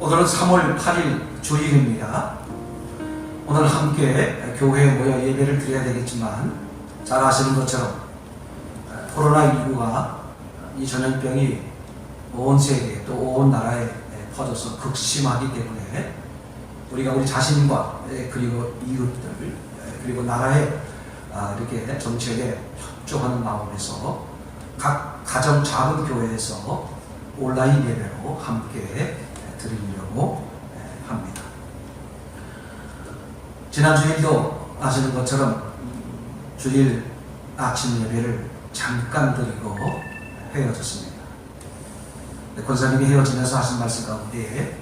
오늘은 3월 8일 주일입니다. 오늘 함께 교회에 모여 예배를 드려야 되겠지만 잘 아시는 것처럼 코로나19가 이 전염병이 온 세계 또 온 나라에 퍼져서 극심하기 때문에 우리가 우리 자신과 그리고 이웃들 그리고 나라에 이렇게 정책에 협조하는 마음에서 각 가정 작은 교회에서 온라인 예배로 함께 드리려고 합니다. 지난 주일도 아시는 것처럼 주일 아침 예배를 잠깐 드리고 헤어졌습니다. 권사님이 헤어지면서 하신 말씀 가운데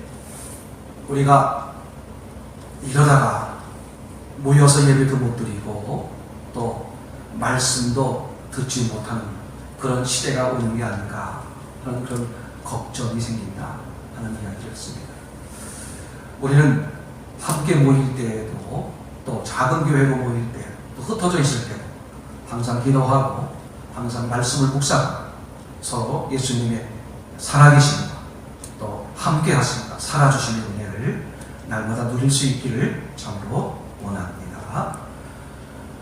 우리가 이러다가 모여서 예배도 못 드리고 또 말씀도 듣지 못하는 그런 시대가 오는 게 아닌가 하는 그런 걱정이 생긴다 하는 이야기를 했습니다. 우리는 함께 모일 때에도 또 작은 교회로 모일 때 또 흩어져 있을 때도 항상 기도하고 항상 말씀을 묵상하고 서로 예수님의 살아계심과 또 함께 하심과 살아주시는 은혜를 날마다 누릴 수 있기를 참으로 원합니다.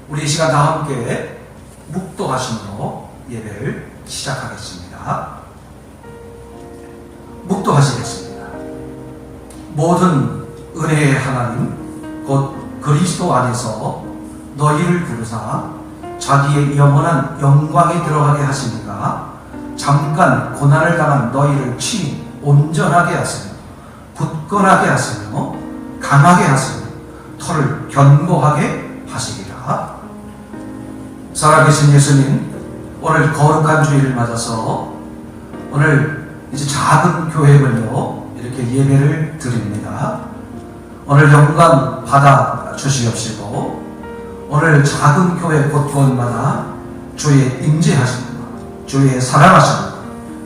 우리 이 시간 다 함께 묵도하심으로 예배를 시작하겠습니다. 묵도하시겠습니다. 모든 은혜의 하나님 곧 그리스도 안에서 너희를 부르사 자기의 영원한 영광에 들어가게 하시니까 잠깐 고난을 당한 너희를 친히 온전하게 하시며 굳건하게 하시며 강하게 하시며 털을 견고하게 하시리라. 살아계신 예수님, 오늘 거룩한 주일을 맞아서 오늘 이제 작은 교회별로 이렇게 예배를 드립니다. 오늘 영광 받아 주시옵시고 오늘 작은 교회 곳곳마다 주의 임재하심과 주의 사랑하심과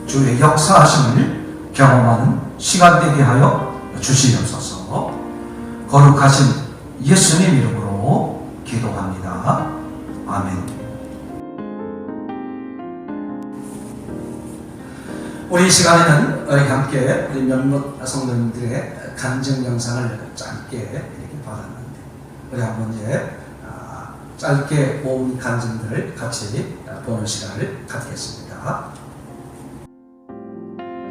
주의 역사하심을 경험하는 시간 되게 하여 주시옵소서. 거룩하신 예수님 이름으로 기도합니다. 아멘. 우리 이 시간에는 우리 함께 우리 몇몇 성도님들의 간증 영상을 짧게 이렇게 받았는데 우리 한번 이제 짧게 모은 간증들을 같이 보는 시간을 갖겠습니다.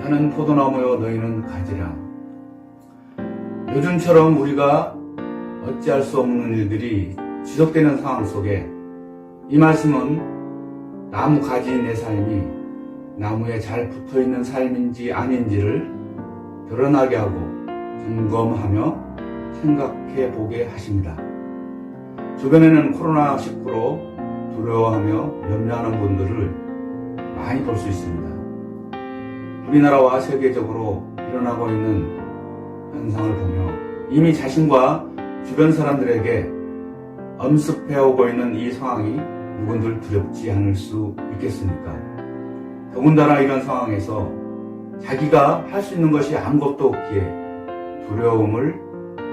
나는 포도나무요 너희는 가지라. 요즘처럼 우리가 어찌할 수 없는 일들이 지속되는 상황 속에 이 말씀은 나무 가지인 내 삶이 나무에 잘 붙어있는 삶인지 아닌지를 드러나게 하고 점검하며 생각해 보게 하십니다. 주변에는 코로나19로 두려워하며 염려하는 분들을 많이 볼 수 있습니다. 우리나라와 세계적으로 일어나고 있는 현상을 보며 이미 자신과 주변 사람들에게 엄습해오고 있는 이 상황이 누군들 두렵지 않을 수 있겠습니까? 더군다나 이런 상황에서 자기가 할 수 있는 것이 아무것도 없기에 두려움을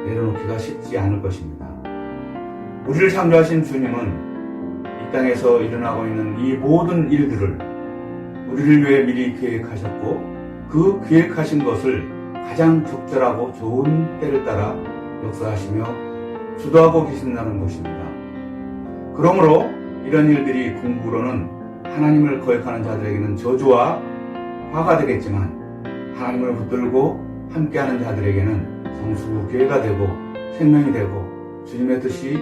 내려놓기가 쉽지 않을 것입니다. 우리를 창조하신 주님은 이 땅에서 일어나고 있는 이 모든 일들을 우리를 위해 미리 계획하셨고 그 계획하신 것을 가장 적절하고 좋은 때를 따라 역사하시며 주도하고 계신다는 것입니다. 그러므로 이런 일들이 궁극으로는 하나님을 거역하는 자들에게는 저주와 화가 되겠지만 하나님을 붙들고 함께하는 자들에게는 성수고 기회가 되고 생명이 되고 주님의 뜻이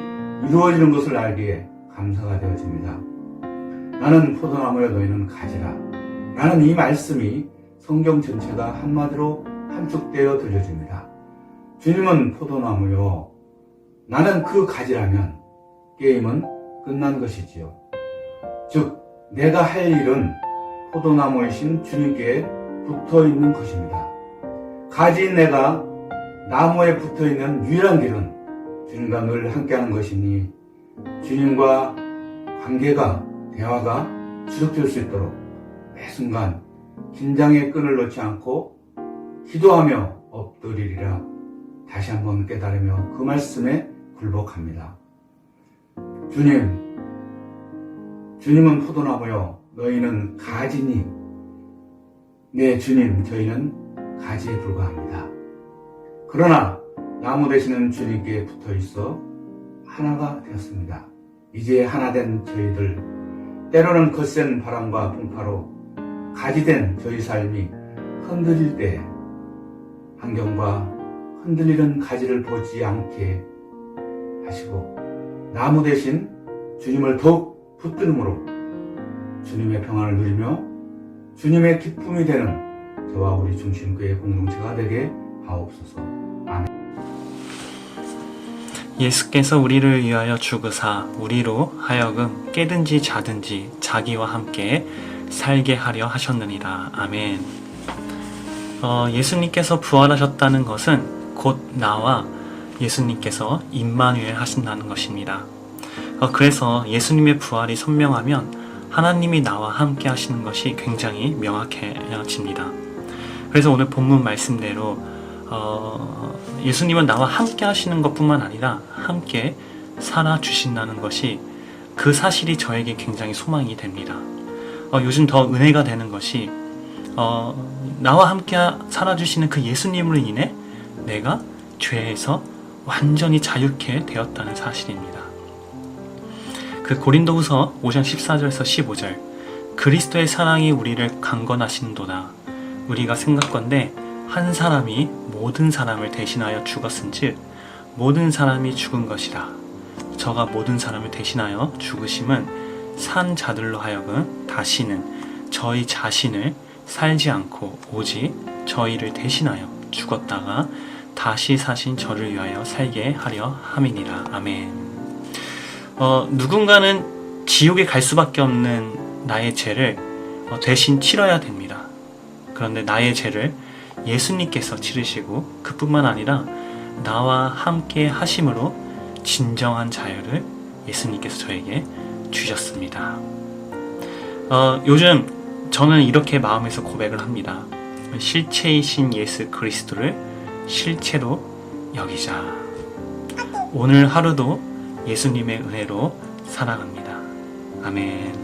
이루어지는 것을 알기에 감사가 되어집니다. 나는 포도나무여 너희는 가지라. 라는 이 말씀이 성경 전체가 한마디로 함축되어 들려집니다. 주님은 포도나무요. 나는 그 가지라면 게임은 끝난 것이지요. 즉 내가 할 일은 포도나무이신 주님께 붙어있는 것입니다. 가지인 내가 나무에 붙어있는 유일한 길은 주님과 늘 함께하는 것이니 주님과 관계가 대화가 지속될 수 있도록 매 순간 긴장의 끈을 놓지 않고 기도하며 엎드리리라 다시 한번 깨달으며 그 말씀에 굴복합니다. 주님은 포도나무요 너희는 가지니 네 주님 저희는 가지에 불과합니다. 그러나 나무 되시는 주님께 붙어 있어 하나가 되었습니다. 이제 하나 된 저희들, 때로는 거센 바람과 풍파로 가지된 저희 삶이 흔들릴 때 환경과 흔들리는 가지를 보지 않게 하시고 나무 대신 주님을 더욱 붙들므로 주님의 평안을 누리며 주님의 기쁨이 되는 저와 우리 중심교회 공동체가 되게 하옵소서. 아멘. 예수께서 우리를 위하여 죽으사 우리로 하여금 깨든지 자든지 자기와 함께 살게 하려 하셨느니라. 아멘. 예수님께서 부활하셨다는 것은 곧 나와 예수님께서 임마누엘 하신다는 것입니다. 그래서 예수님의 부활이 선명하면 하나님이 나와 함께 하시는 것이 굉장히 명확해집니다. 그래서 오늘 본문 말씀대로 예수님은 나와 함께 하시는 것뿐만 아니라 함께 살아주신다는 것이, 그 사실이 저에게 굉장히 소망이 됩니다. 요즘 더 은혜가 되는 것이 나와 함께 살아주시는 그 예수님으로 인해 내가 죄에서 완전히 자유케 되었다는 사실입니다. 그 고린도후서 5장 14절에서 15절, 그리스도의 사랑이 우리를 강건하신도다. 우리가 생각건대 한 사람이 모든 사람을 대신하여 죽었은즉 모든 사람이 죽은 것이라. 저가 모든 사람을 대신하여 죽으심은 산 자들로 하여금 다시는 저희 자신을 살지 않고 오직 저희를 대신하여 죽었다가 다시 사신 저를 위하여 살게 하려 함이니라. 아멘. 누군가는 지옥에 갈 수밖에 없는 나의 죄를 대신 치러야 됩니다. 그런데 나의 죄를 예수님께서 치르시고 그뿐만 아니라 나와 함께 하심으로 진정한 자유를 예수님께서 저에게 주셨습니다. 요즘 저는 이렇게 마음에서 고백을 합니다. 실체이신 예수 그리스도를 실체로 여기자. 오늘 하루도 예수님의 은혜로 살아갑니다. 아멘.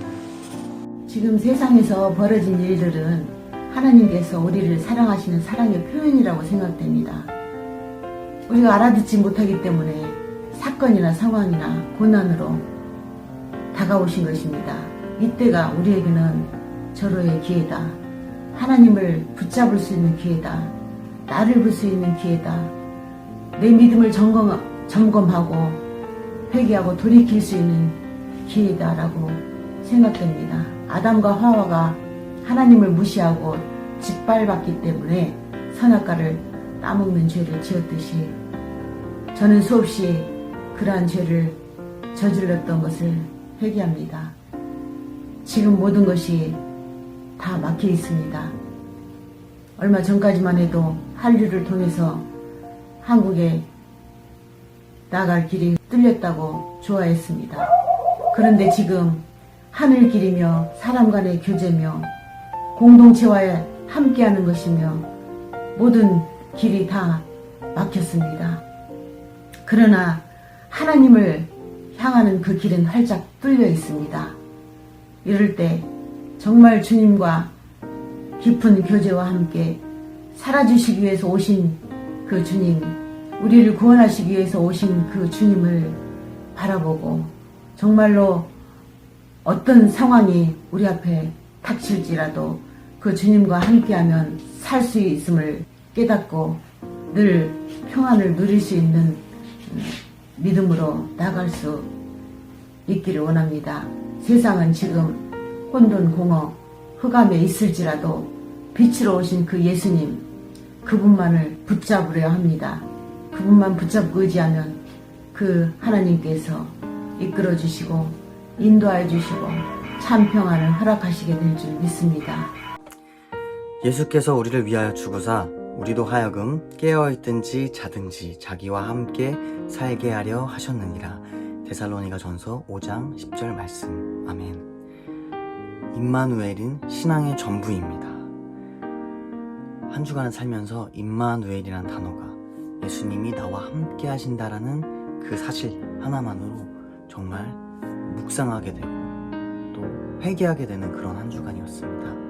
지금 세상에서 벌어진 일들은 하나님께서 우리를 사랑하시는 사랑의 표현이라고 생각됩니다. 우리가 알아듣지 못하기 때문에 사건이나 상황이나 고난으로 다가오신 것입니다. 이때가 우리에게는 절호의 기회다. 하나님을 붙잡을 수 있는 기회다. 나를 볼 수 있는 기회다. 내 믿음을 점검하고 회개하고 돌이킬 수 있는 기회다라고 생각됩니다. 아담과 하와가 하나님을 무시하고 짓밟았기 때문에 선악과를 따먹는 죄를 지었듯이 저는 수없이 그러한 죄를 저질렀던 것을 회개합니다. 지금 모든 것이 다 막혀 있습니다. 얼마 전까지만 해도 한류를 통해서 한국에 나갈 길이 뚫렸다고 좋아했습니다. 그런데 지금 하늘길이며 사람 간의 교제며 공동체와 함께하는 것이며 모든 길이 다 막혔습니다. 그러나 하나님을 향하는 그 길은 활짝 뚫려 있습니다. 이럴 때 정말 주님과 깊은 교제와 함께 살아주시기 위해서 오신 그 주님, 우리를 구원하시기 위해서 오신 그 주님을 바라보고 정말로 어떤 상황이 우리 앞에 닥칠지라도 그 주님과 함께하면 살 수 있음을 깨닫고 늘 평안을 누릴 수 있는 믿음으로 나갈 수 있기를 원합니다. 세상은 지금 혼돈공허 흑암에 있을지라도 빛으로 오신 그 예수님, 그분만을 붙잡으려 합니다. 그분만 붙잡고 의지하면 그 하나님께서 이끌어 주시고 인도하여 주시고 참 평안을 허락하시게 될 줄 믿습니다. 예수께서 우리를 위하여 죽으사 우리도 하여금 깨어있든지 자든지 자기와 함께 살게 하려 하셨느니라. 데살로니가 전서 5장 10절 말씀. 아멘. 임마누엘은 신앙의 전부입니다. 한 주간을 살면서 임마누엘이라는 단어가 예수님이 나와 함께 하신다라는 그 사실 하나만으로 정말 묵상하게 되고 또 회개하게 되는 그런 한 주간이었습니다.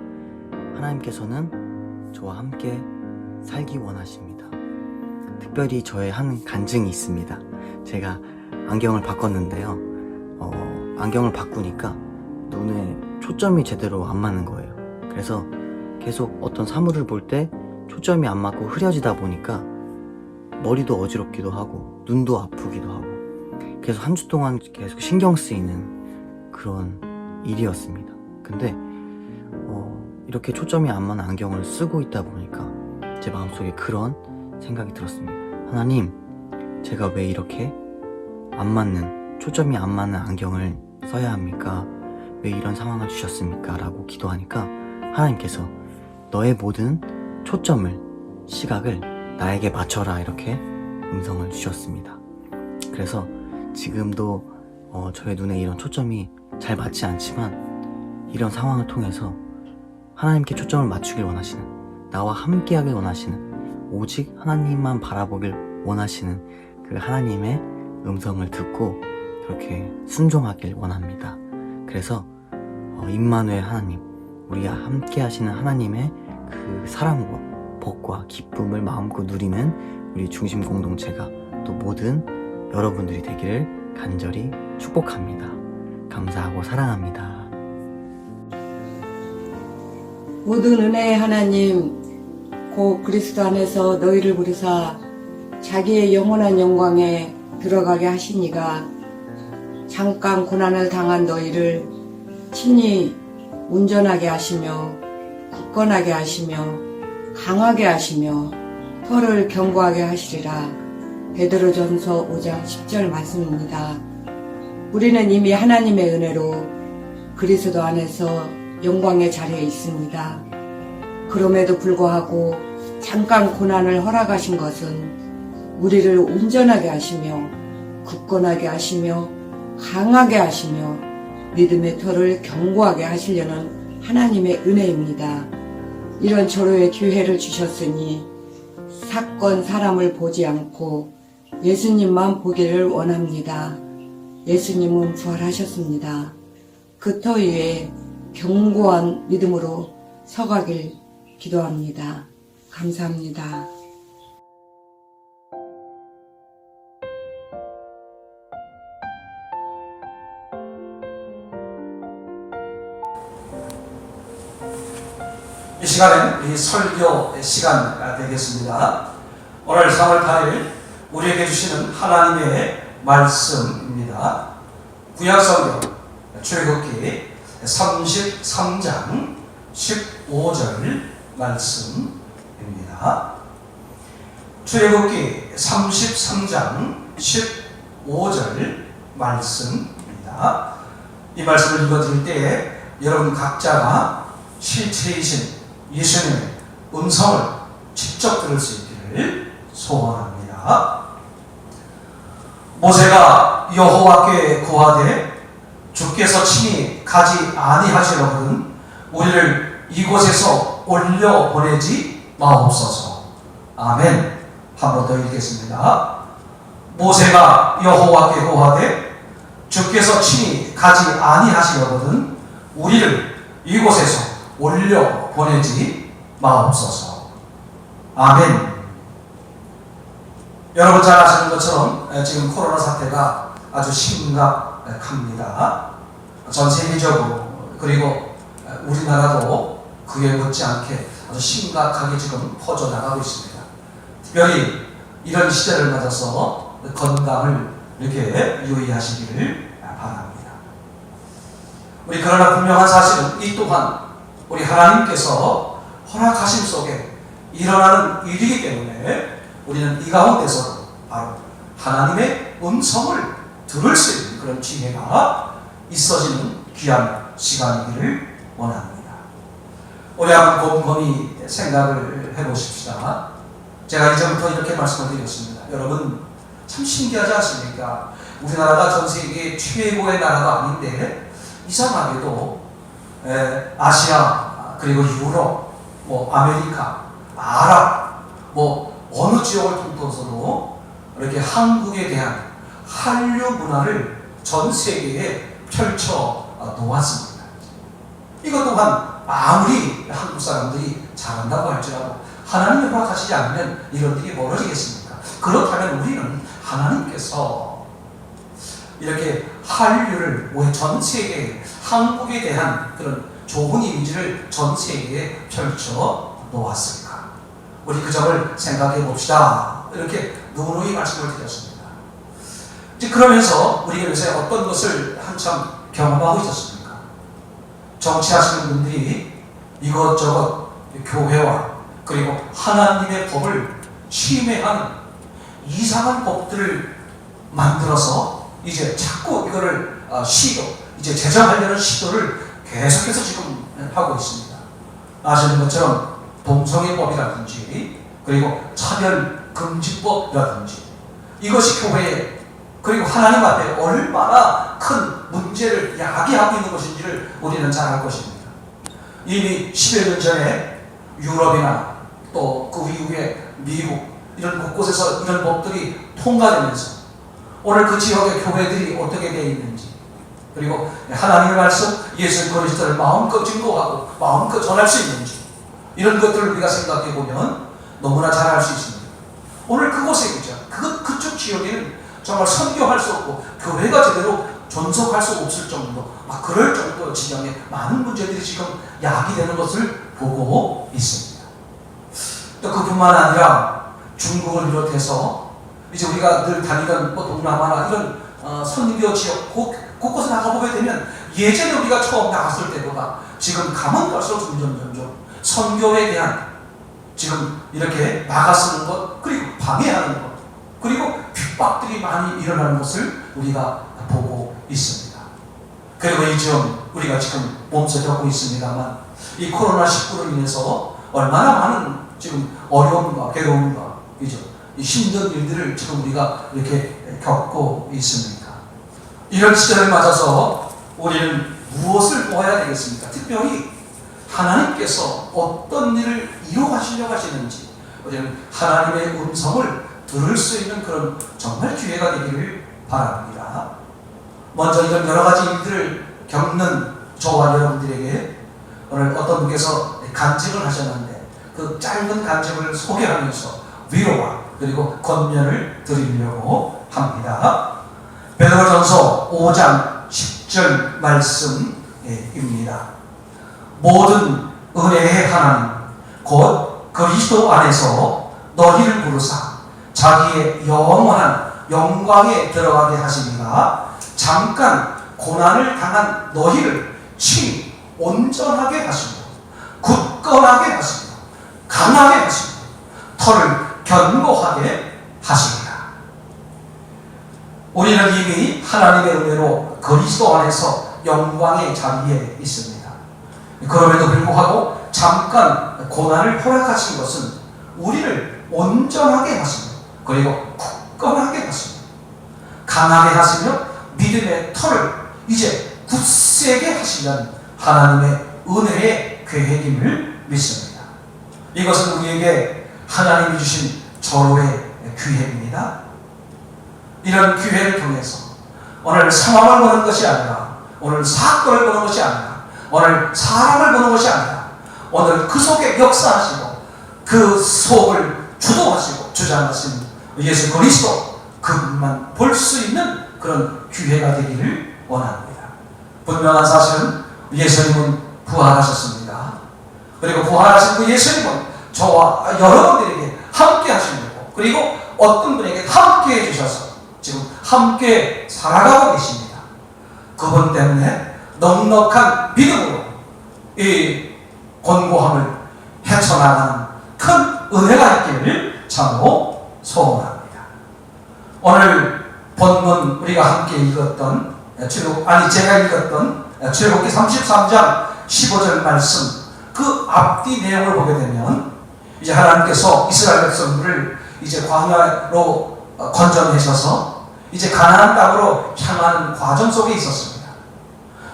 하나님께서는 저와 함께 살기 원하십니다. 특별히 저의 한 간증이 있습니다. 제가 안경을 바꿨는데요. 안경을 바꾸니까 눈에 초점이 제대로 안 맞는 거예요. 그래서 계속 어떤 사물을 볼 때 초점이 안 맞고 흐려지다 보니까 머리도 어지럽기도 하고 눈도 아프기도 하고 계속 한 주 동안 계속 신경 쓰이는 그런 일이었습니다. 근데 이렇게 초점이 안 맞는 안경을 쓰고 있다 보니까 제 마음속에 그런 생각이 들었습니다. 하나님, 제가 왜 이렇게 초점이 안 맞는 안경을 써야 합니까? 왜 이런 상황을 주셨습니까? 라고 기도하니까 하나님께서 너의 모든 초점을, 시각을 나에게 맞춰라, 이렇게 음성을 주셨습니다. 그래서 지금도 저의 눈에 이런 초점이 잘 맞지 않지만 이런 상황을 통해서 하나님께 초점을 맞추길 원하시는, 나와 함께하길 원하시는, 오직 하나님만 바라보길 원하시는 그 하나님의 음성을 듣고 그렇게 순종하길 원합니다. 그래서 임마누엘 하나님, 우리와 함께 하시는 하나님의 그 사랑과 복과 기쁨을 마음껏 누리는 우리 중심 공동체가 또 모든 여러분들이 되기를 간절히 축복합니다. 감사하고 사랑합니다. 모든 은혜의 하나님, 곧 그리스도 안에서 너희를 부르사 자기의 영원한 영광에 들어가게 하시니가 잠깐 고난을 당한 너희를 친히 온전하게 하시며 굳건하게 하시며 강하게 하시며 터를 견고하게 하시리라. 베드로전서 5장 10절 말씀입니다. 우리는 이미 하나님의 은혜로 그리스도 안에서 영광의 자리에 있습니다. 그럼에도 불구하고 잠깐 고난을 허락하신 것은 우리를 온전하게 하시며 굳건하게 하시며 강하게 하시며 믿음의 터를 견고하게 하시려는 하나님의 은혜입니다. 이런 절호의 기회를 주셨으니 사건 사람을 보지 않고 예수님만 보기를 원합니다. 예수님은 부활하셨습니다. 그 터 위에 견고한 믿음으로 서가길 기도합니다. 감사합니다. 이 시간은 우리 설교 시간 되겠습니다. 오늘 3월 8일 우리에게 주시는 하나님의 말씀입니다. 구약성경 출애굽기 33장 15절 말씀입니다. 출애굽기 33장 15절 말씀입니다. 이 말씀을 읽어드릴 때에 여러분 각자가 실체이신 예수님의 음성을 직접 들을 수 있기를 소원합니다. 모세가 여호와께 고하되 주께서 친히 가지 아니하시려거든 우리를 이곳에서 올려 보내지 마옵소서. 아멘. 한 번 더 읽겠습니다. 모세가 여호와께 고하되 주께서 친히 가지 아니하시려거든 우리를 이곳에서 올려 보내지 마옵소서. 아멘. 여러분 잘 아시는 것처럼 지금 코로나 사태가 아주 심각합니다. 전 세계적으로 그리고 우리나라도 그에 못지않게 아주 심각하게 지금 퍼져나가고 있습니다. 특별히 이런 시대를 맞아서 건강을 이렇게 유의하시기를 바랍니다. 우리 그러나 분명한 사실은 이 또한 우리 하나님께서 허락하심 속에 일어나는 일이기 때문에 우리는 이 가운데서 바로 하나님의 음성을 들을 수 있는 그런 기회가 있어지는 귀한 시간이기를 원합니다. 우리 한번 곰곰이 생각을 해보십시다. 제가 이전부터 이렇게 말씀을 드렸습니다. 여러분 참 신기하지 않습니까? 우리나라가 전 세계 최고의 나라가 아닌데 이상하게도 아시아 그리고 유럽, 아메리카, 아랍 어느 지역을 통틀어서도 이렇게 한국에 대한 한류 문화를 전 세계에 펼쳐 놓았습니다. 이것 또한 아무리 한국 사람들이 잘한다고 할지라도 하나님이 허락하시지 않으면 이런 일이 벌어지겠습니까? 그렇다면 우리는 하나님께서 이렇게 한류를 전 세계에 한국에 대한 그런 좋은 이미지를 전 세계에 펼쳐 놓았을까? 우리 그 점을 생각해 봅시다. 이렇게 누누이 말씀을 드렸습니다. 이제 그러면서 우리가 요새 어떤 것을 한참 경험하고 있었습니까? 정치하시는 분들이 이것저것 교회와 그리고 하나님의 법을 침해하는 이상한 법들을 만들어서 이제 자꾸 이거를 이제 제정하려는 시도를 계속해서 지금 하고 있습니다. 아시는 것처럼 동성애법이라든지 그리고 차별금지법이라든지 이것이 교회에 그리고 하나님 앞에 얼마나 큰 문제를 야기하고 있는 것인지를 우리는 잘 알 것입니다. 이미 10여 년 전에 유럽이나 또 그 이후에 미국 이런 곳곳에서 이런 법들이 통과되면서 오늘 그 지역의 교회들이 어떻게 되어 있는지 그리고 하나님의 말씀 예수 그리스도를 마음껏 증거하고 마음껏 전할 수 있는지 이런 것들을 우리가 생각해 보면 너무나 잘 알 수 있습니다. 오늘 그곳에 있죠. 그쪽 지역에는 정말 선교할 수 없고 교회가 제대로 존속할 수 없을 정도 그럴 정도 지경에 많은 문제들이 지금 야기되는 것을 보고 있습니다. 또 그뿐만 아니라 중국을 비롯해서 이제 우리가 늘 다니던 동남아나 이런 선교 지역 곳곳에 나가보게 되면 예전에 우리가 처음 나갔을 때보다 지금 가면 갈수록 점점 선교에 대한 지금 이렇게 막아쓰는 것 그리고 방해하는 것 그리고 핍박들이 많이 일어나는 것을 우리가 보고 있습니다. 그리고 이 점 우리가 지금 몸소 겪고 있습니다만 이 코로나19로 인해서 얼마나 많은 지금 어려움과 괴로움과 이 힘든 일들을 지금 우리가 이렇게 겪고 있습니다. 이런 시절을 맞아서 우리는 무엇을 보아야 되겠습니까? 특별히 하나님께서 어떤 일을 이루어가시려고 하시는지 우리는 하나님의 음성을 들을 수 있는 그런 정말 기회가 되기를 바랍니다. 먼저 이런 여러 가지 일들을 겪는 저와 여러분들에게 오늘 어떤 분께서 간증을 하셨는데 그 짧은 간증을 소개하면서 위로와 그리고 권면을 드리려고 합니다. 베드로전서 5장 10절 말씀입니다. 모든 은혜의 하나님 곧 그리스도 안에서 너희를 부르사 자기의 영원한 영광에 들어가게 하시니가 잠깐 고난을 당한 너희를 친히 온전하게 하시고 굳건하게 하시고 강하게 하시고 털을 견고하게 하십니다. 우리는 이미 하나님의 은혜로 그리스도 안에서 영광의 자리에 있습니다. 그럼에도 불구하고 잠깐 고난을 허락하신 것은 우리를 온전하게 하시며 그리고 굳건하게 하시며 강하게 하시며 믿음의 털을 이제 굳세게 하시는 하나님의 은혜의 계획임을 믿습니다. 이것은 우리에게 하나님이 주신 절호의 기회입니다. 이런 기회를 통해서 오늘 상황을 보는 것이 아니라 오늘 사건을 보는 것이 아니라 오늘 사람을 보는 것이 아니라 오늘 그 속에 역사하시고 그 속을 주도하시고 주장하신 예수 그리스도 그분만 볼 수 있는 그런 기회가 되기를 원합니다. 분명한 사실은 예수님은 부활하셨습니다. 그리고 부활하신 그 예수님은 저와 여러분들에게 함께 하시려고 그리고 어떤 분에게 함께 해주셔서 지금 함께 살아가고 계십니다. 그분 때문에 넉넉한 믿음으로 이 곤고함을 헤쳐나가는 큰 은혜가 있기를 참으로 소원합니다. 오늘 본문 우리가 함께 읽었던 제가 읽었던 출애굽기 33장 15절 말씀 그 앞뒤 내용을 보게 되면 이제 하나님께서 이스라엘 백성들을 이제 광야로 건져내셔서 이제 가나안 땅으로 향하는 과정 속에 있었습니다.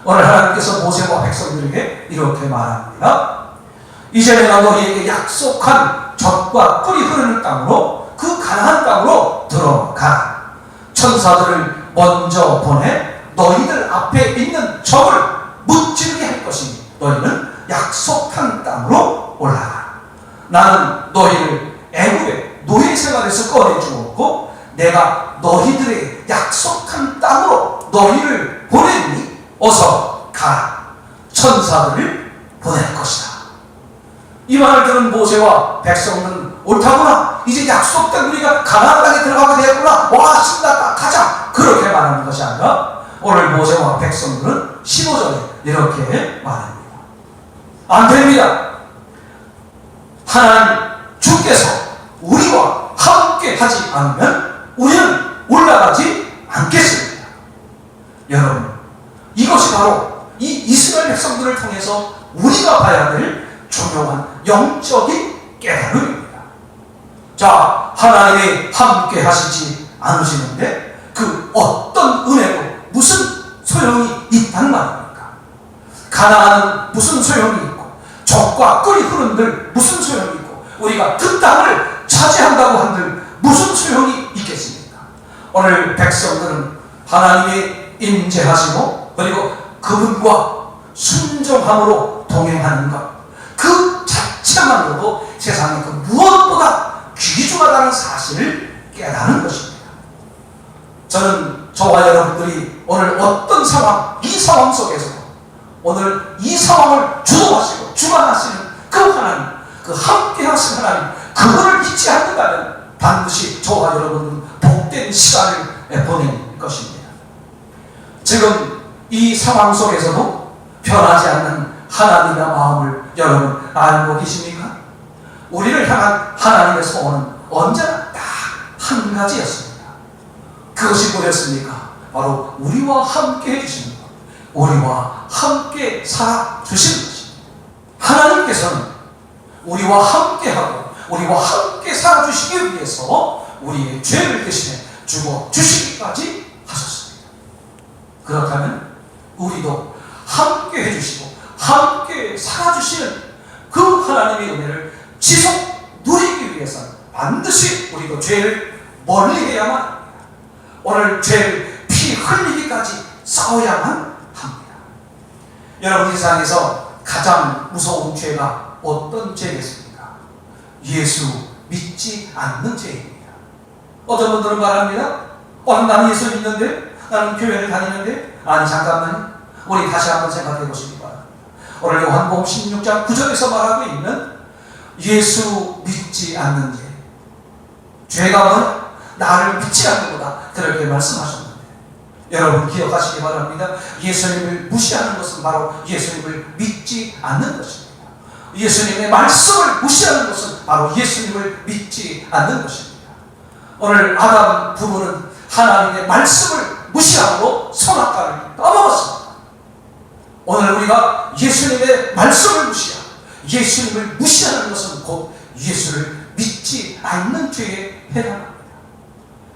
오늘 하나님께서 모세와 백성들에게 이렇게 말합니다. 이제 내가 너희에게 약속한 젖과 꿀이 흐르는 땅으로 그 가나안 땅으로 들어가라. 천사들을 먼저 보내 너희들 앞에 있는 적을 무찌르게 할 것이니 너희는 약속한 땅으로 올라가라. 나는 너희를 애굽의 노예 생활에서 꺼내주었고 가라. 천사들을 보낼 것이다. 이 말을 들은 모세와 백성은 옳다구나. 이제 약속된 우리가 가나안 땅에 들어가게 되었구나. 와, 신났다. 가자. 그렇게 말하는 것이 아니라 오늘 모세와 백성들은 15절에 이렇게 말합니다. 안 됩니다. 하나님 주께서 우리와 함께 하지 않으면 우리는 올라가지 않겠습니다. 여러분, 이것이 바로 이 이스라엘 백성들을 통해서 우리가 봐야 될 중요한 영적인 깨달음입니다. 자, 하나님이 함께 하시지 않으시는데 그 어떤 은혜도 무슨 소용이 있단 말입니까? 가나안은 무슨 소용이 있고 젖과 꿀이 흐른들 무슨 소용이 있고 우리가 그 땅을 차지한다고 한들 무슨 소용이 있겠습니까? 오늘 백성들은 하나님이 임재하시고 그리고 그분과 순종함으로 동행하는 것 그 자체만으로도 세상에 그 무엇보다 귀중하다는 사실을 깨닫는 것입니다. 저는 저와 여러분들이 오늘 어떤 상황, 이 상황 속에서 오늘 이 상황을 주도하시고 주관하시는 그 하나님, 그 함께 하신 하나님, 그분을 잊지 않는다면 반드시 저와 여러분은 복된 시간을 보낼 것입니다. 지금 이 상황 속에서도 변하지 않는 하나님의 마음을 여러분 알고 계십니까? 우리를 향한 하나님의 소원은 언제나 딱 한 가지였습니다. 그것이 뭐였습니까? 바로 우리와 함께 해주시는 것, 우리와 함께 살아주시는 것입니다. 하나님께서는 우리와 함께하고 우리와 함께 살아주시기 위해서 우리의 죄를 대신해 죽어주시기까지 하셨습니다. 그렇다면 우리도 함께 해주시고 함께 살아주시는 그 하나님의 은혜를 지속 누리기 위해서는 반드시 우리도 죄를 멀리해야만 합니다. 오늘 죄를 피 흘리기까지 싸워야만 합니다. 여러분, 이 세상에서 가장 무서운 죄가 어떤 죄겠습니까? 예수 믿지 않는 죄입니다. 어떤 분들은 말합니다. 나는 예수 믿는데, 나는 교회를 다니는데. 아니, 잠깐만요. 우리 다시 한번 생각해 보시기 바랍니다. 오늘 요한복음 16장 9절에서 말하고 있는 예수 믿지 않는 죄. 죄가 뭐냐? 나를 믿지 않는 거다. 그렇게 말씀하셨는데 여러분 기억하시기 바랍니다. 예수님을 무시하는 것은 바로 예수님을 믿지 않는 것입니다. 예수님의 말씀을 무시하는 것은 바로 예수님을 믿지 않는 것입니다. 오늘 아담 부부는 하나님의 말씀을 무시함으로 선악과를 떠먹었습니다. 오늘 우리가 예수님의 말씀을 무시하고 예수님을 무시하는 것은 곧 예수를 믿지 않는 죄에 해당합니다.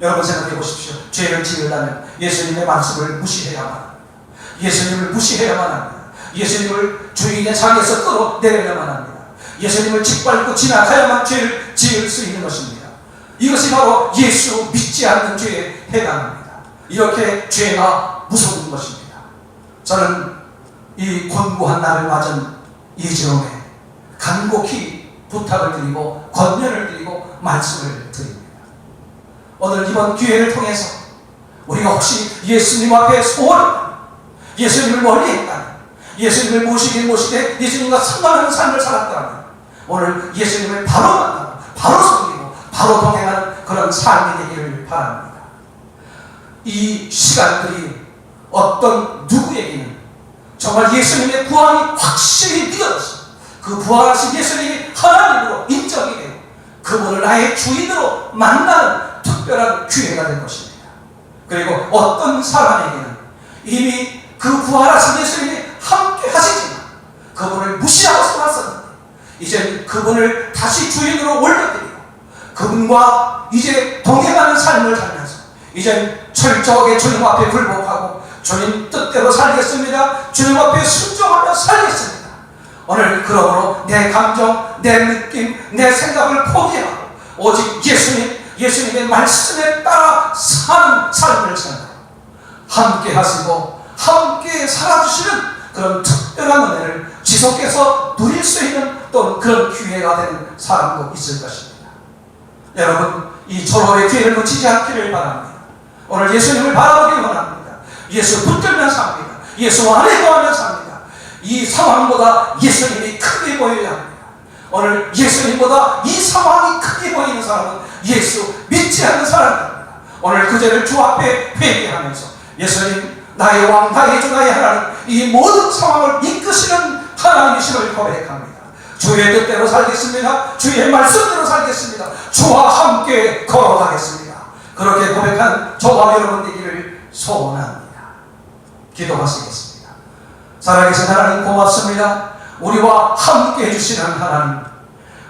여러분 생각해 보십시오. 죄를 지으려면 예수님의 말씀을 무시해야만 합니다. 예수님을 무시해야만 합니다. 예수님을 주인의 자리에서 끌어내려야만 합니다. 예수님을 짓밟고 지나가야만 죄를 지을 수 있는 것입니다. 이것이 바로 예수 믿지 않는 죄에 해당합니다. 이렇게 죄가 무서운 것입니다. 저는 이 곤고한 날을 맞은 이 즈음에 간곡히 부탁을 드리고 권면을 드리고 말씀을 드립니다. 오늘 이번 기회를 통해서 우리가 혹시 예수님 앞에 소원을 예수님을 멀리했다면, 예수님을 모시되 예수님과 상관하는 삶을 살았다면 오늘 예수님을 바로 만나고 바로 섬기고 바로 동행하는 그런 삶이 되기를 바랍니다. 이 시간들이 어떤 누구에게는 정말 예수님의 부활이 확실히 믿어져서 그 부활하신 예수님이 하나님으로 인정이 되고 그분을 나의 주인으로 만나는 특별한 기회가 될 것입니다. 그리고 어떤 사람에게는 이미 그 부활하신 예수님이 함께 하시지만 그분을 무시하고 살았었는데 이제 그분을 다시 주인으로 올려드리고 그분과 이제 동행하는 삶을 살면서 이제 철저하게 주님 앞에 굴복하고 주님 뜻대로 살겠습니다. 주님 앞에 순종하며 살겠습니다. 오늘 그러므로 내 감정, 내 느낌, 내 생각을 포기하고 오직 예수님의 말씀에 따라 사는 삶을 살고 함께 하시고 함께 살아주시는 그런 특별한 은혜를 지속해서 누릴 수 있는 또 그런 기회가 되는 사람도 있을 것입니다. 여러분, 이 절호의 기회를 놓치지 않기를 바랍니다. 오늘 예수님을 바라보기 원합니다. 예수 붙들며 삽니다. 예수 안에 거하며 삽니다. 이 상황보다 예수님이 크게 보여야 합니다. 오늘 예수님보다 이 상황이 크게 보이는 사람은 예수 믿지 않는 사람입니다. 오늘 그제를 주 앞에 회개하면서 예수님 나의 왕 나의 주 나의 하나님 이 모든 상황을 이끄시는 하나님이심을 고백합니다. 주의 뜻대로 살겠습니다. 주의 말씀대로 살겠습니다. 주와 함께 걸어가겠습니다. 그렇게 고백한 저와 여러분 되기를 소원합니다. 기도하시겠습니다. 살아계신 하나님 고맙습니다. 우리와 함께 해주시는 하나님,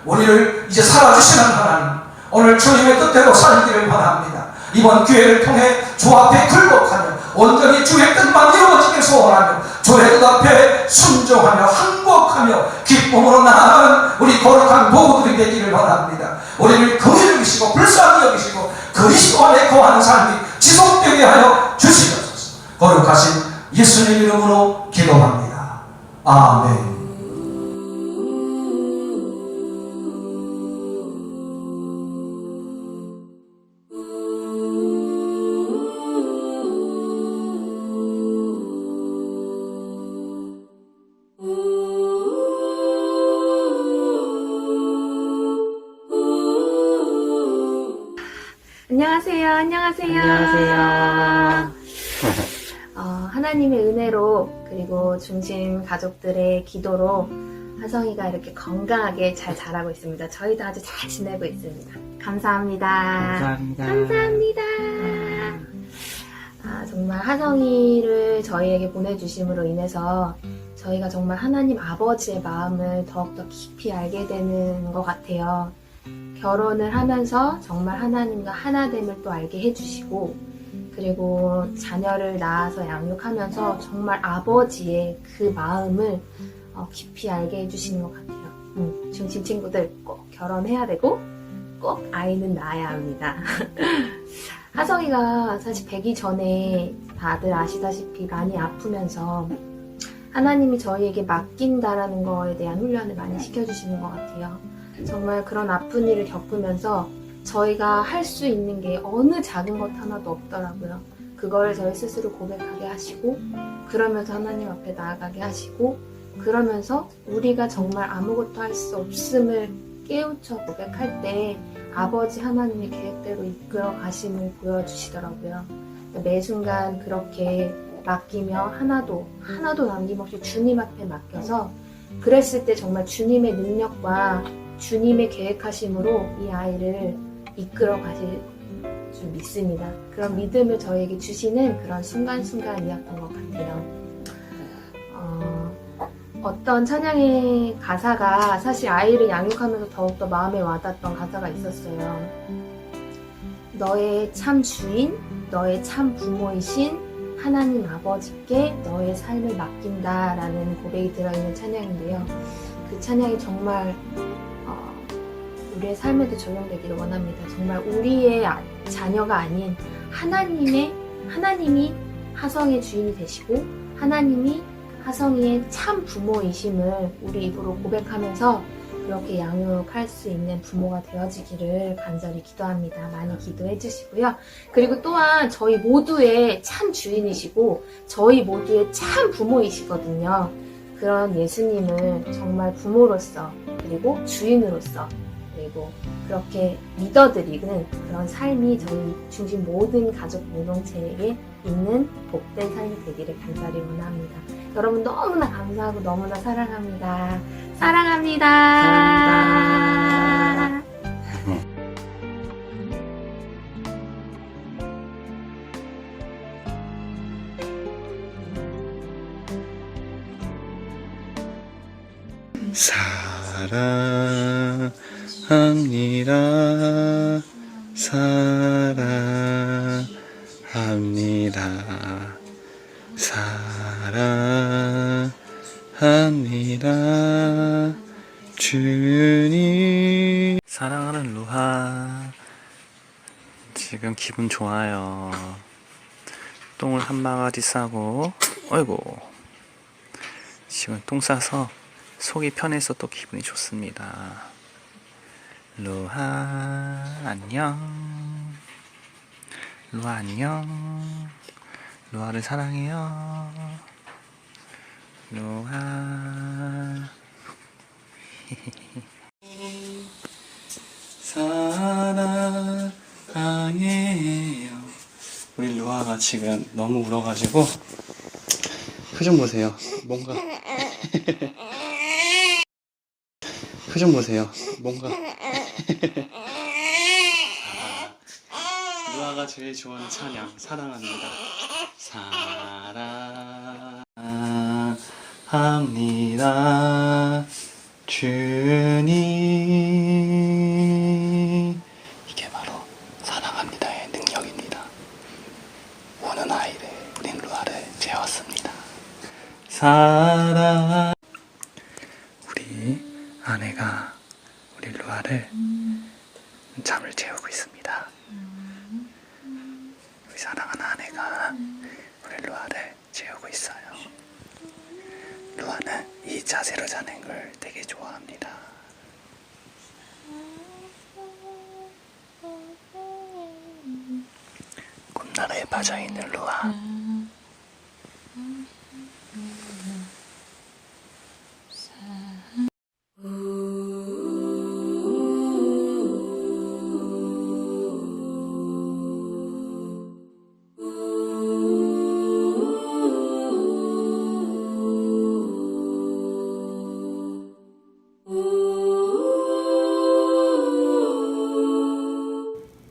우리를 이제 살아주시는 하나님, 오늘 주님의 뜻대로 살기를 바랍니다. 이번 기회를 통해 주 앞에 굴복하며 온전히 주의 뜻만 이루어지길 소원하며 주의 뜻 앞에 순종하며 항복하며 기쁨으로 나아가는 우리 거룩한 도구들이 되기를 바랍니다. 우리를 긍휼히 여기시고 불쌍히 여기시고 그리스도 안에 거하는 삶이 지속되게 하여 주시옵소서. 거룩하신 예수님 이름으로 기도합니다. 아멘. 안녕하세요. 안녕하세요. 하나님의 은혜로 그리고 중심 가족들의 기도로 하성이가 이렇게 건강하게 잘 자라고 있습니다. 저희도 아주 잘 지내고 있습니다. 감사합니다. 감사합니다. 정말 하성이를 저희에게 보내주심으로 인해서 저희가 정말 하나님 아버지의 마음을 더욱더 깊이 알게 되는 것 같아요. 결혼을 하면서 정말 하나님과 하나됨을 또 알게 해주시고 그리고 자녀를 낳아서 양육하면서 정말 아버지의 그 마음을 깊이 알게 해주시는 것 같아요. 중심 친구들 꼭 결혼해야 되고 꼭 아이는 낳아야 합니다. 하성이가 사실 배기 전에 다들 아시다시피 많이 아프면서 하나님이 저희에게 맡긴다라는 거에 대한 훈련을 많이 시켜주시는 것 같아요. 정말 그런 아픈 일을 겪으면서 저희가 할 수 있는 게 어느 작은 것 하나도 없더라고요. 그걸 저희 스스로 고백하게 하시고 그러면서 하나님 앞에 나아가게 하시고 그러면서 우리가 정말 아무것도 할 수 없음을 깨우쳐 고백할 때 아버지 하나님의 계획대로 이끌어 가심을 보여주시더라고요. 매 순간 그렇게 맡기며 하나도 남김없이 주님 앞에 맡겨서 그랬을 때 정말 주님의 능력과 주님의 계획하심으로 이 아이를 이끌어 가실 줄 믿습니다. 그런 믿음을 저에게 주시는 그런 순간순간이었던 것 같아요. 어떤 찬양의 가사가 사실 아이를 양육하면서 더욱더 마음에 와닿았던 가사가 있었어요. 너의 참 주인, 너의 참 부모이신 하나님 아버지께 너의 삶을 맡긴다라는 고백이 들어있는 찬양인데요. 그 찬양이 정말 우리의 삶에도 적용되기를 원합니다. 정말 우리의 자녀가 아닌 하나님이 하성의 주인이 되시고 하나님이 하성이의 참 부모이심을 우리 입으로 고백하면서 그렇게 양육할 수 있는 부모가 되어지기를 간절히 기도합니다. 많이 기도해 주시고요. 그리고 또한 저희 모두의 참 주인이시고 저희 모두의 참 부모이시거든요. 그런 예수님을 정말 부모로서 그리고 주인으로서 그리고 그렇게 믿어드리는 그런 삶이 저희 중심 모든 가족 공동체에게 있는 복된 삶이 되기를 간절히 원합니다. 여러분 너무나 감사하고 너무나 사랑합니다. 사랑합니다. 사랑합니다. 사랑합니다. 사랑합니다. 주님. 사랑하는 루하, 지금 기분 좋아요. 똥을 한 바가지 싸고, 어이구, 지금 똥 싸서 속이 편해서 또 기분이 좋습니다. 루하 안녕. 루하 안녕. 루하를 사랑해요. 루아 사랑해요. 우리 루아가 지금 너무 울어가지고 표정 보세요. 뭔가 표정 보세요. 뭔가 루아가 제일 좋아하는 찬양 사랑합니다. 사랑합니다 주님. 이게 바로 사랑합니다의 능력입니다. 우는 아이를 우린 루아를 재웠습니다. 사랑. 우리 아내가 우리 루아를 잠을 재우고 있습니다. 우리 사랑하는 아내가 우리 루아를 재우고 있어요. 루아는 이 자세로 자는 걸 되게 좋아합니다. 꿈나라에 빠져있는 루아.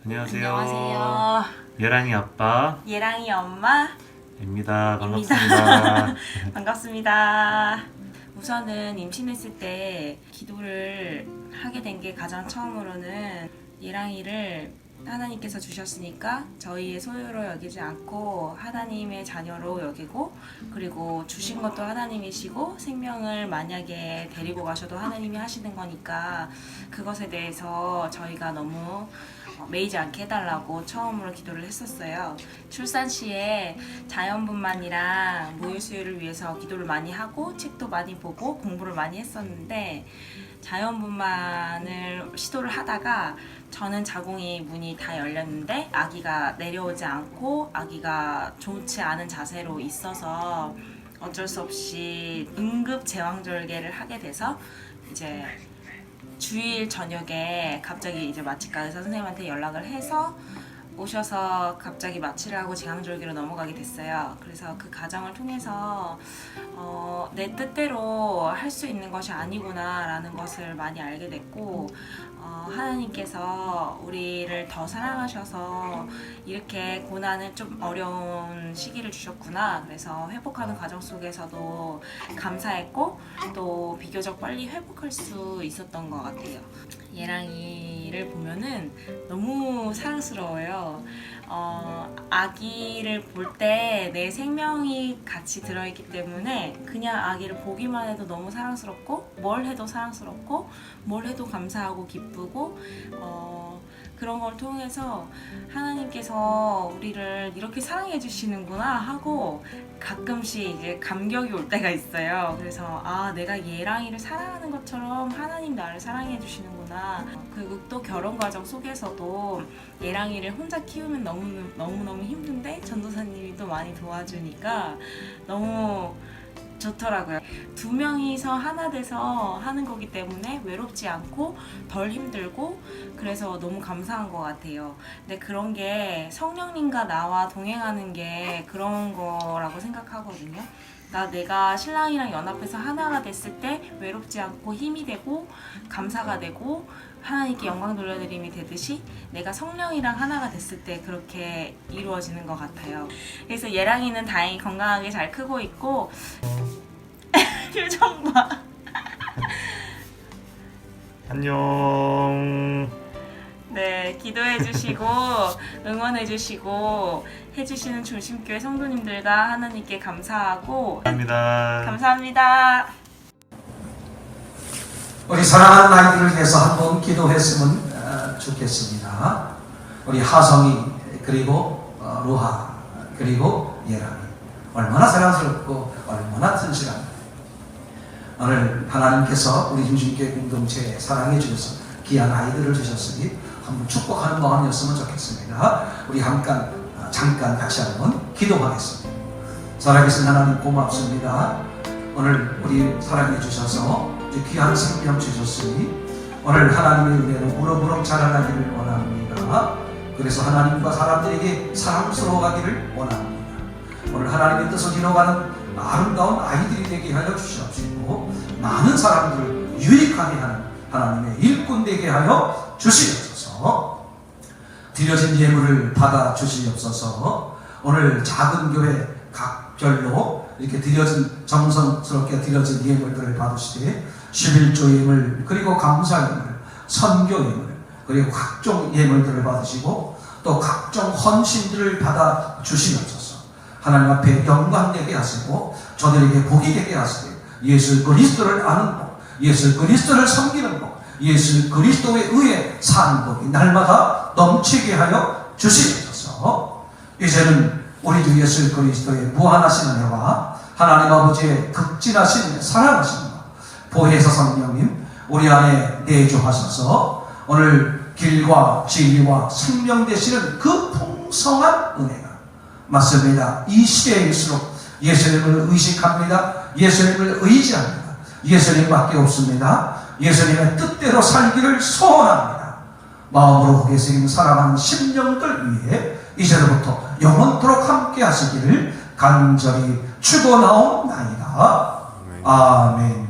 안녕하세요. 예랑이 아빠 예랑이 엄마입니다. 입니다. 반갑습니다. 반갑습니다. 우선은 임신했을 때 기도를 하게 된 게 가장 처음으로는 예랑이를 하나님께서 주셨으니까 저희의 소유로 여기지 않고 하나님의 자녀로 여기고, 그리고 주신 것도 하나님이시고 생명을 만약에 데리고 가셔도 하나님이 하시는 거니까 그것에 대해서 저희가 너무 매이지 않게 해달라고 처음으로 기도를 했었어요. 출산 시에 자연분만이랑 모유수유를 위해서 기도를 많이 하고 책도 많이 보고 공부를 많이 했었는데, 자연분만을 시도를 하다가 저는 자궁이 문이 다 열렸는데 아기가 내려오지 않고 아기가 좋지 않은 자세로 있어서 어쩔 수 없이 응급 제왕절개를 하게 돼서 이제 주일 저녁에 갑자기 이제 마취과 의사 선생님한테 연락을 해서 오셔서 갑자기 마취를 하고 제왕절개로 넘어가게 됐어요. 그래서 그 과정을 통해서 내 뜻대로 할 수 있는 것이 아니구나 라는 것을 많이 알게 됐고, 하나님께서 우리를 더 사랑하셔서 이렇게 고난을 좀 어려운 시기를 주셨구나. 그래서 회복하는 과정 속에서도 감사했고 또 비교적 빨리 회복할 수 있었던 것 같아요. 예랑이를 보면은 너무 사랑스러워요. 아기를 볼 때 내 생명이 같이 들어있기 때문에 그냥 아기를 보기만 해도 너무 사랑스럽고, 뭘 해도 사랑스럽고, 뭘 해도 감사하고 기쁘고, 그런 걸 통해서 하나님께서 우리를 이렇게 사랑해 주시는구나 하고 가끔씩 이제 감격이 올 때가 있어요. 그래서 내가 예랑이를 사랑하는 것처럼 하나님 나를 사랑해 주시는구나. 그리고 또 결혼 과정 속에서도 예랑이를 혼자 키우면 너무너무 힘든데 전도사님이 또 많이 도와주니까 너무 좋더라고요. 두 명이서 하나 돼서 하는 거기 때문에 외롭지 않고 덜 힘들고, 그래서 너무 감사한 것 같아요. 근데 그런 게 성령님과 나와 동행하는 게 그런 거라고 생각하거든요. 내가 신랑이랑 연합해서 하나가 됐을 때 외롭지 않고 힘이 되고 감사가 되고 하나님께 영광 돌려드림이 되듯이 내가 성령이랑 하나가 됐을 때 그렇게 이루어지는 것 같아요. 그래서 예랑이는 다행히 건강하게 잘 크고 있고 표정 봐. 안녕. 네, 기도해주시고 응원해주시고 해주시는 중심교회 성도님들과 하나님께 감사하고 감사합니다. 감사합니다. 우리 사랑하는 아이들을 위해서 한번 기도했으면 좋겠습니다. 우리 하성이, 그리고 루하, 그리고 예랑이 얼마나 사랑스럽고 얼마나 튼실합니다. 오늘 하나님께서 우리 중심교회 공동체에 사랑해 주셔서 귀한 아이들을 주셨으니 한번 축복하는 마음이었으면 좋겠습니다. 우리 잠깐 같이 한번 기도하겠습니다. 살아계신 하나님 고맙습니다. 오늘 우리 사랑해 주셔서 이제 귀한 생명 주셨으니 오늘 하나님의 은혜로 무럭무럭 자라나기를 원합니다. 그래서 하나님과 사람들에게 사랑스러워가기를 원합니다. 오늘 하나님의 뜻을 이뤄가는 아름다운 아이들이 되게 하여 주시옵시고 많은 사람들을 유익하게 하는 하나님의 일꾼 되게 하여 주시옵소서. 드려진 예물을 받아 주시옵소서. 오늘 작은 교회 각별로 이렇게 드려진 정성스럽게 드려진 예물들을 받으시되 11조 예물 그리고 감사 예물, 선교 예물 그리고 각종 예물들을 받으시고 또 각종 헌신들을 받아 주시옵소서. 하나님 앞에 영광 되게 하시고 저들에게 복이 되게 하시되 예수 그리스도를 아는 복, 예수 그리스도를 섬기는 복, 예수 그리스도에 의해 사는 복이 날마다 넘치게 하여 주시옵소서. 이제는 우리 주 예수 그리스도의 무한하신 은혜와 하나님 아버지의 극진하신 사랑하심과 보혜사 성령님 우리 안에 내주하셔서 오늘 길과 진리와 생명 되시는 그 풍성한 은혜가 맞습니다. 이 시대일수록 예수님을 의식합니다. 예수님을 의지합니다. 예수님밖에 없습니다. 예수님의 뜻대로 살기를 소원합니다. 마음으로 고개 숙이며 살아가는 심령들 위해 이제로부터 영원토록 함께 하시기를 간절히 축원하옵나이다. 아멘.